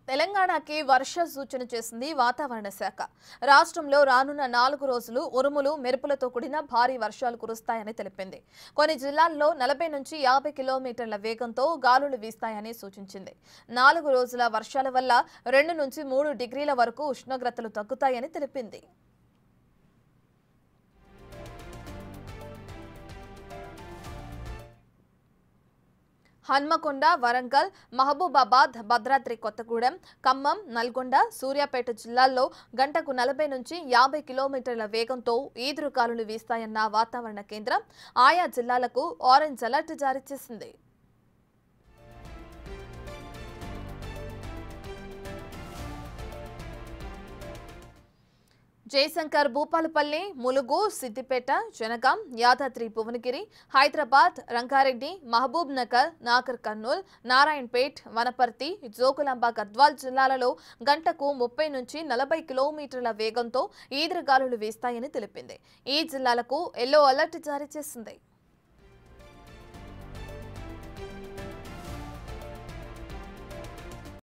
తెలంగాణకి వర్ష సూచన చేసింది వాతావరణ శాఖ. రాష్ట్రంలో రానున్న 4 రోజులు ఉరుములు మెరుపులతో కూడిన భారీ వర్షాలు కురుస్తాయని తెలిపింది. కొన్ని జిల్లాల్లో 40 నుంచి 50 కిలోమీటర్ల వేగంతో గాలులు వీస్తాయని సూచించింది. 4 రోజుల వర్షాల వల్ల 2 నుంచి 3 డిగ్రీల వరకు ఉష్ణోగ్రతలు తగ్గుతాయని తెలిపింది. హన్మకొండ, వరంగల్, మహబూబాబాద్, భద్రాద్రి కొత్తగూడెం, ఖమ్మం, నల్గొండ, సూర్యాపేట జిల్లాల్లో గంటకు 40 నుంచి 50 కిలోమీటర్ల వేగంతో ఈదురుగాలులు వీస్తాయన్న వాతావరణ కేంద్రం ఆయా జిల్లాలకు ఆరెంజ్ అలర్ట్ జారీ చేసింది. జయశంకర్, భూపాలపల్లి, ములుగు, సిద్దిపేట, జనగాం, యాదాద్రి భువనగిరి, హైదరాబాద్, రంగారెడ్డి, మహబూబ్ నగర్, నాగర్ కర్నూల్, నారాయణపేట్, వనపర్తి, జోగులాంబ, గద్వాల్ జిల్లాలలో గంటకు 30 నుంచి 40 కిలోమీటర్ల వేగంతో ఈదురుగాలులు వీస్తాయని తెలిపింది. ఈ జిల్లాలకు ఎల్లో అలర్ట్ జారీ చేసింది.